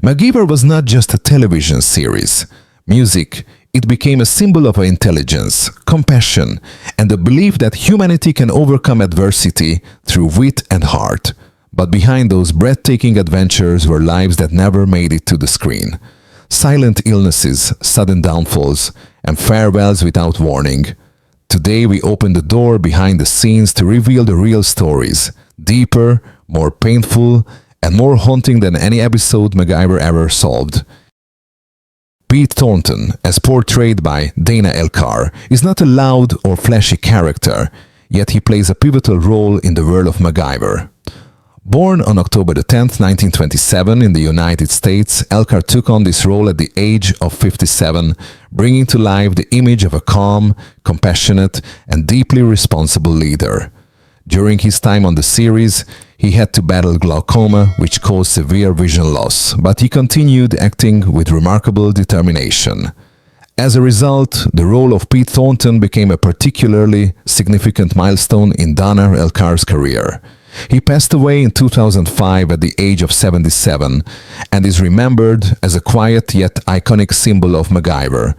MacGyver was not just a television series. Music, it became a symbol of intelligence, compassion, and the belief that humanity can overcome adversity through wit and heart. But behind those breathtaking adventures were lives that never made it to the screen. Silent illnesses, sudden downfalls, and farewells without warning. Today we open the door behind the scenes to reveal the real stories, deeper, more painful, and more haunting than any episode MacGyver ever solved. Pete Thornton, as portrayed by Dana Elcar, is not a loud or flashy character, yet he plays a pivotal role in the world of MacGyver. Born on October 10, 1927 in the United States, Elcar took on this role at the age of 57, bringing to life the image of a calm, compassionate, and deeply responsible leader. During his time on the series, he had to battle glaucoma, which caused severe vision loss, but he continued acting with remarkable determination. As a result, the role of Pete Thornton became a particularly significant milestone in Dana Elcar's career. He passed away in 2005 at the age of 77 and is remembered as a quiet yet iconic symbol of MacGyver.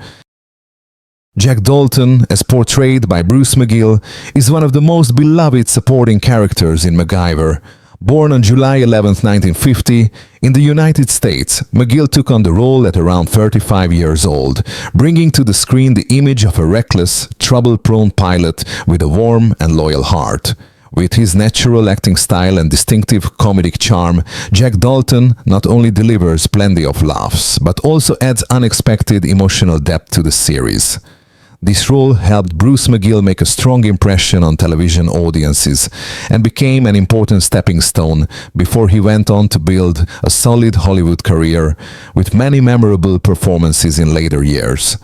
Jack Dalton, as portrayed by Bruce McGill, is one of the most beloved supporting characters in MacGyver. Born on July 11, 1950, in the United States, McGill took on the role at around 35 years old, bringing to the screen the image of a reckless, trouble-prone pilot with a warm and loyal heart. With his natural acting style and distinctive comedic charm, Jack Dalton not only delivers plenty of laughs, but also adds unexpected emotional depth to the series. This role helped Bruce McGill make a strong impression on television audiences and became an important stepping stone before he went on to build a solid Hollywood career with many memorable performances in later years.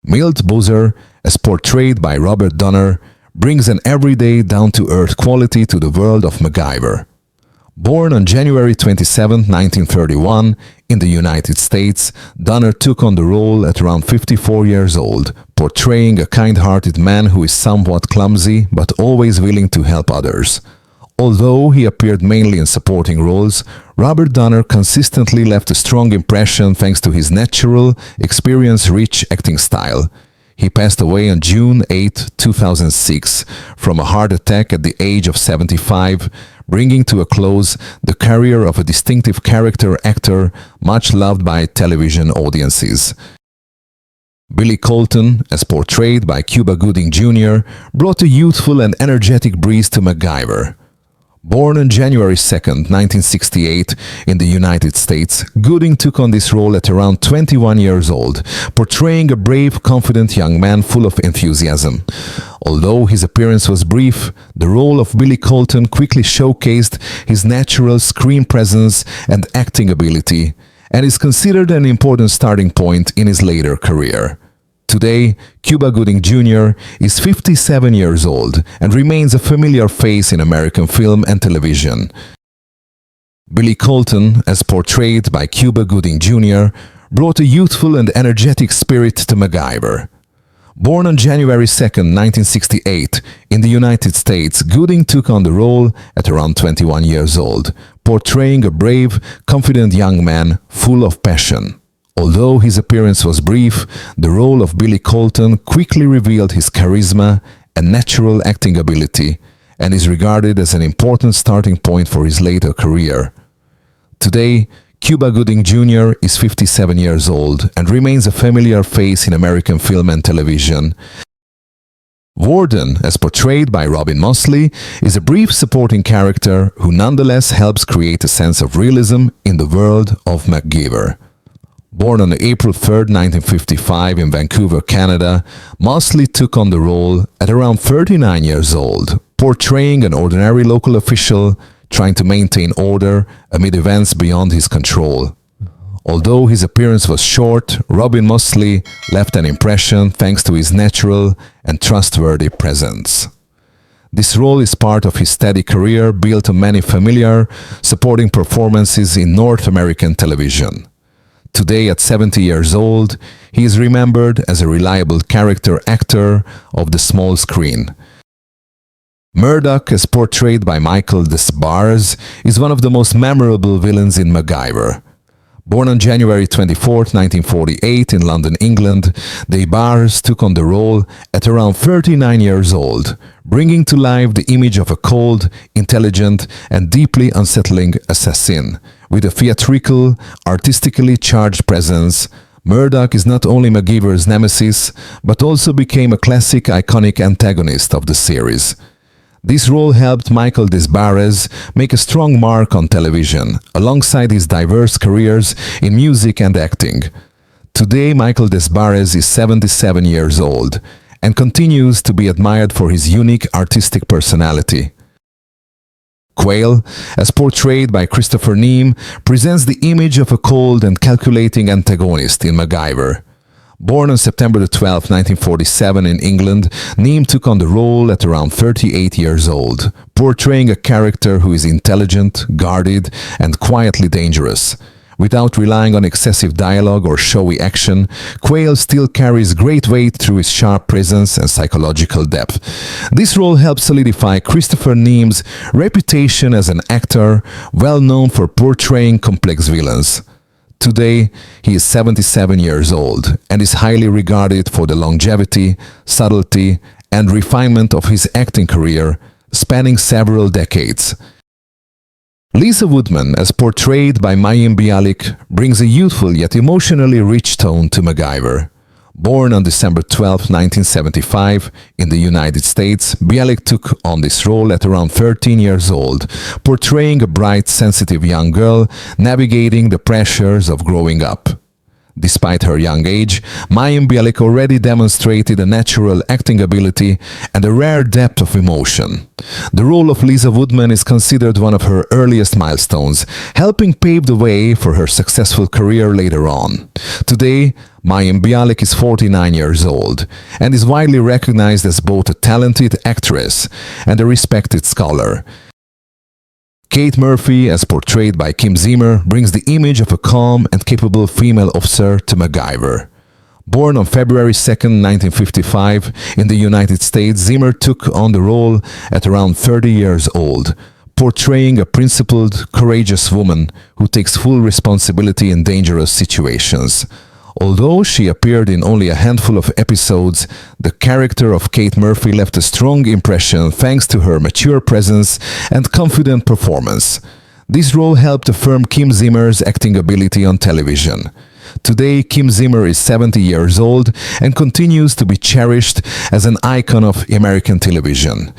Milt Bozer, as portrayed by Robert Donner, brings an everyday, down-to-earth quality to the world of MacGyver. Born on January 27, 1931, in the United States, Donner took on the role at around 54 years old, portraying a kind-hearted man who is somewhat clumsy but always willing to help others. Although he appeared mainly in supporting roles, Robert Donner consistently left a strong impression thanks to his natural, experience-rich acting style. He passed away on June 8, 2006, from a heart attack at the age of 75, bringing to a close the career of a distinctive character actor much loved by television audiences. Billy Colton, as portrayed by Cuba Gooding Jr., brought a youthful and energetic breeze to MacGyver. Born on January 2, 1968, in the United States, Gooding took on this role at around 21 years old, portraying a brave, confident young man full of enthusiasm. Although his appearance was brief, the role of Billy Colton quickly showcased his natural screen presence and acting ability, and is considered an important starting point in his later career. Today, Cuba Gooding Jr. is 57 years old and remains a familiar face in American film and television. Billy Colton, as portrayed by Cuba Gooding Jr., brought a youthful and energetic spirit to MacGyver. Born on January 2, 1968, in the United States, Gooding took on the role at around 21 years old, portraying a brave, confident young man full of passion. Although his appearance was brief, the role of Billy Colton quickly revealed his charisma and natural acting ability, and is regarded as an important starting point for his later career. Today, Cuba Gooding Jr. is 57 years old and remains a familiar face in American film and television. Warden, as portrayed by Robin Mosley, is a brief supporting character who nonetheless helps create a sense of realism in the world of MacGyver. Born on April 3, 1955 in Vancouver, Canada, Mosley took on the role at around 39 years old, portraying an ordinary local official trying to maintain order amid events beyond his control. Although his appearance was short, Robin Mosley left an impression thanks to his natural and trustworthy presence. This role is part of his steady career built on many familiar, supporting performances in North American television. Today, at 70 years old, he is remembered as a reliable character actor of the small screen. Murdoc, as portrayed by Michael Desbarres, is one of the most memorable villains in MacGyver. Born on January 24, 1948 in London, England, Desbarres took on the role at around 39 years old, bringing to life the image of a cold, intelligent and deeply unsettling assassin. With a theatrical, artistically charged presence, Murdoc is not only MacGyver's nemesis, but also became a classic iconic antagonist of the series. This role helped Michael Desbarres make a strong mark on television, alongside his diverse careers in music and acting. Today, Michael Desbarres is 77 years old and continues to be admired for his unique artistic personality. Quayle, as portrayed by Christopher Neame, presents the image of a cold and calculating antagonist in MacGyver. Born on September 12, 1947 in England, Neame took on the role at around 38 years old, portraying a character who is intelligent, guarded, and quietly dangerous. Without relying on excessive dialogue or showy action, Quayle still carries great weight through his sharp presence and psychological depth. This role helped solidify Christopher Neame's reputation as an actor well known for portraying complex villains. Today, he is 77 years old and is highly regarded for the longevity, subtlety, and refinement of his acting career, spanning several decades. Lisa Woodman, as portrayed by Mayim Bialik, brings a youthful yet emotionally rich tone to MacGyver. Born on December 12, 1975, in the United States, Bialik took on this role at around 13 years old, portraying a bright, sensitive young girl navigating the pressures of growing up. Despite her young age, Mayim Bialik already demonstrated a natural acting ability and a rare depth of emotion. The role of Lisa Woodman is considered one of her earliest milestones, helping pave the way for her successful career later on. Today, Mayim Bialik is 49 years old and is widely recognized as both a talented actress and a respected scholar. Kate Murphy, as portrayed by Kim Zimmer, brings the image of a calm and capable female officer to MacGyver. Born on February 2, 1955, in the United States, Zimmer took on the role at around 30 years old, portraying a principled, courageous woman who takes full responsibility in dangerous situations. Although she appeared in only a handful of episodes, the character of Kate Murphy left a strong impression thanks to her mature presence and confident performance. This role helped affirm Kim Zimmer's acting ability on television. Today, Kim Zimmer is 70 years old and continues to be cherished as an icon of American television.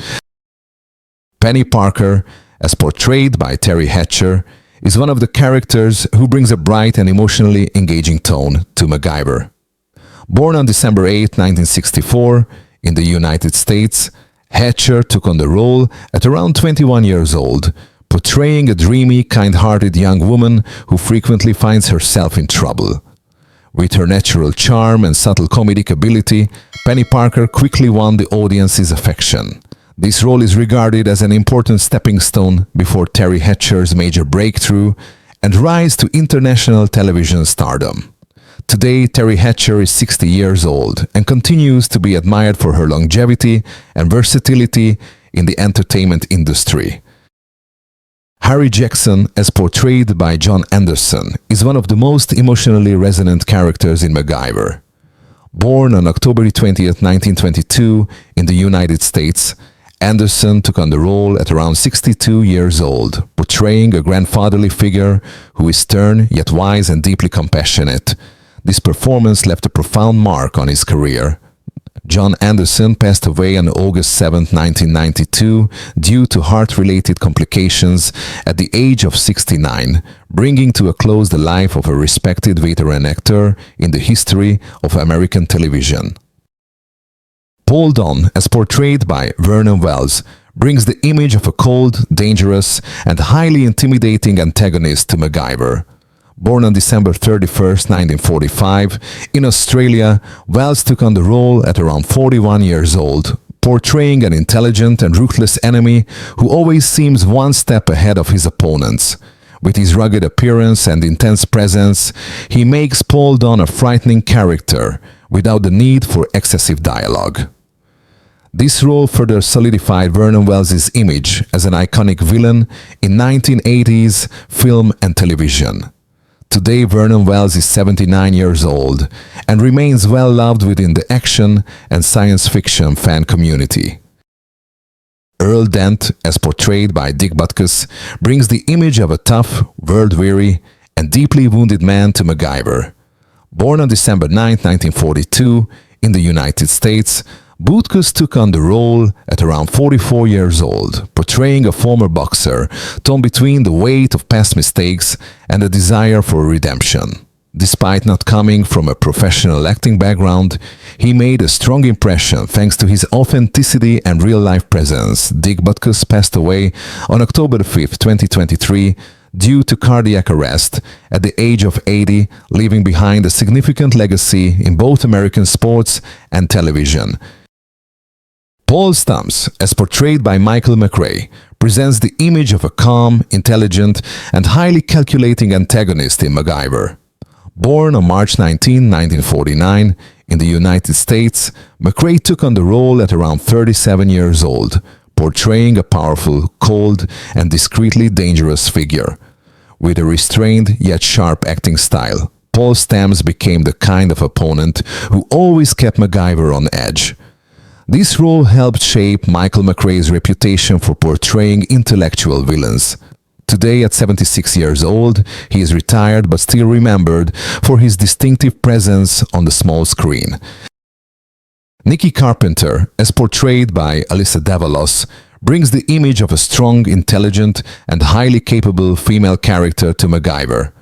Penny Parker, as portrayed by Terry Hatcher, is one of the characters who brings a bright and emotionally engaging tone to MacGyver. Born on December 8, 1964, in the United States, Hatcher took on the role at around 21 years old, portraying a dreamy, kind-hearted young woman who frequently finds herself in trouble. With her natural charm and subtle comedic ability, Penny Parker quickly won the audience's affection. This role is regarded as an important stepping stone before Terry Hatcher's major breakthrough and rise to international television stardom. Today, Terry Hatcher is 60 years old and continues to be admired for her longevity and versatility in the entertainment industry. Harry Jackson, as portrayed by John Anderson, is one of the most emotionally resonant characters in MacGyver. Born on October 20, 1922, in the United States, Anderson took on the role at around 62 years old, portraying a grandfatherly figure who is stern yet wise and deeply compassionate. This performance left a profound mark on his career. John Anderson passed away on August 7, 1992, due to heart-related complications at the age of 69, bringing to a close the life of a respected veteran actor in the history of American television. Paul Dunn, as portrayed by Vernon Wells, brings the image of a cold, dangerous, and highly intimidating antagonist to MacGyver. Born on December 31, 1945, in Australia, Wells took on the role at around 41 years old, portraying an intelligent and ruthless enemy who always seems one step ahead of his opponents. With his rugged appearance and intense presence, he makes Paul Dunn a frightening character, without the need for excessive dialogue. This role further solidified Vernon Wells' image as an iconic villain in 1980s film and television. Today, Vernon Wells is 79 years old and remains well loved within the action and science fiction fan community. Earl Dent, as portrayed by Dick Butkus, brings the image of a tough, world-weary, and deeply wounded man to MacGyver. Born on December 9, 1942, in the United States, Butkus took on the role at around 44 years old, portraying a former boxer torn between the weight of past mistakes and a desire for redemption. Despite not coming from a professional acting background, he made a strong impression thanks to his authenticity and real-life presence. Dick Butkus passed away on October 5, 2023, due to cardiac arrest at the age of 80, leaving behind a significant legacy in both American sports and television. Paul Stams, as portrayed by Michael McRae, presents the image of a calm, intelligent, and highly calculating antagonist in MacGyver. Born on March 19, 1949, in the United States, McRae took on the role at around 37 years old, portraying a powerful, cold, and discreetly dangerous figure. With a restrained yet sharp acting style, Paul Stams became the kind of opponent who always kept MacGyver on edge. This role helped shape Michael McRae's reputation for portraying intellectual villains. Today, at 76 years old, he is retired but still remembered for his distinctive presence on the small screen. Nikki Carpenter, as portrayed by Alyssa Davalos, brings the image of a strong, intelligent, and highly capable female character to MacGyver.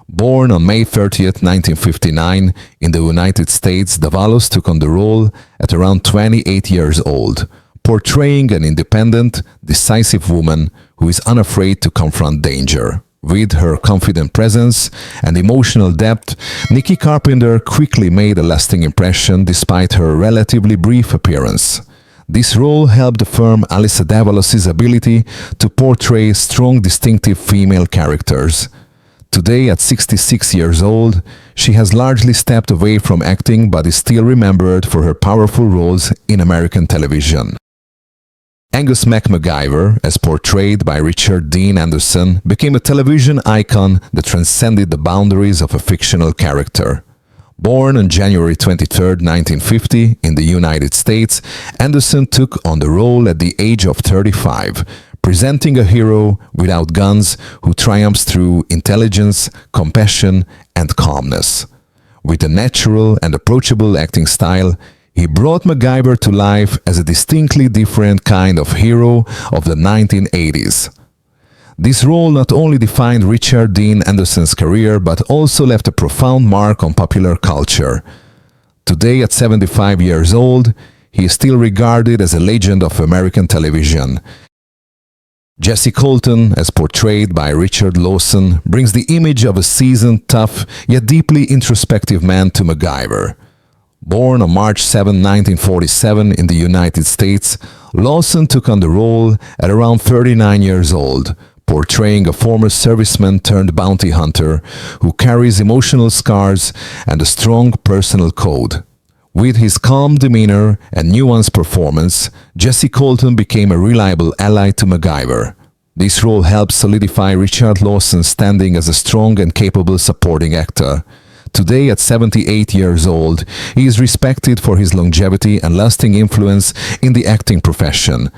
Born on May 30, 1959, in the United States, Davalos took on the role at around 28 years old, portraying an independent, decisive woman who is unafraid to confront danger. With her confident presence and emotional depth, Nikki Carpenter quickly made a lasting impression despite her relatively brief appearance. This role helped affirm Alyssa Davalos' ability to portray strong, distinctive female characters. Today, at 66 years old, she has largely stepped away from acting but is still remembered for her powerful roles in American television. Angus MacGyver, as portrayed by Richard Dean Anderson, became a television icon that transcended the boundaries of a fictional character. Born on January 23, 1950, in the United States, Anderson took on the role at the age of 35, presenting a hero without guns who triumphs through intelligence, compassion, and calmness. With a natural and approachable acting style, he brought MacGyver to life as a distinctly different kind of hero of the 1980s. This role not only defined Richard Dean Anderson's career but also left a profound mark on popular culture. Today, at 75 years old, he is still regarded as a legend of American television. Jesse Colton, as portrayed by Richard Lawson, brings the image of a seasoned, tough, yet deeply introspective man to MacGyver. Born on March 7, 1947, in the United States, Lawson took on the role at around 39 years old, portraying a former serviceman turned bounty hunter who carries emotional scars and a strong personal code. With his calm demeanor and nuanced performance, Jesse Colton became a reliable ally to MacGyver. This role helped solidify Richard Lawson's standing as a strong and capable supporting actor. Today, at 78 years old, he is respected for his longevity and lasting influence in the acting profession.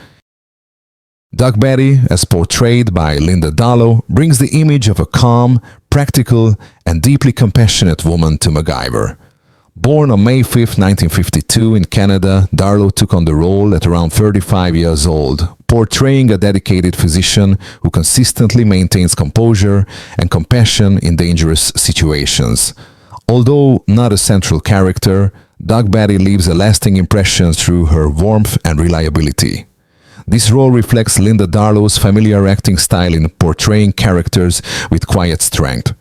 Doug Batty, as portrayed by Linda Darlow, brings the image of a calm, practical, and deeply compassionate woman to MacGyver. Born on May 5, 1952, in Canada, Darlow took on the role at around 35 years old, portraying a dedicated physician who consistently maintains composure and compassion in dangerous situations. Although not a central character, Doug Batty leaves a lasting impression through her warmth and reliability. This role reflects Linda Darlow's familiar acting style in portraying characters with quiet strength.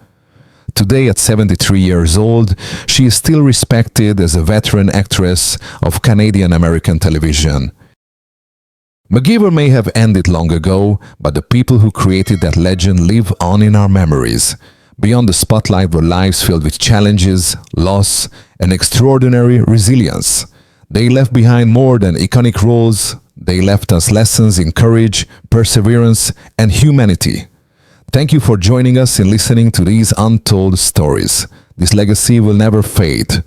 Today, at 73 years old, she is still respected as a veteran actress of Canadian-American television. MacGyver may have ended long ago, but the people who created that legend live on in our memories. Beyond the spotlight were lives filled with challenges, loss, and extraordinary resilience. They left behind more than iconic roles. They left us lessons in courage, perseverance, and humanity. Thank you for joining us in listening to these untold stories. This legacy will never fade.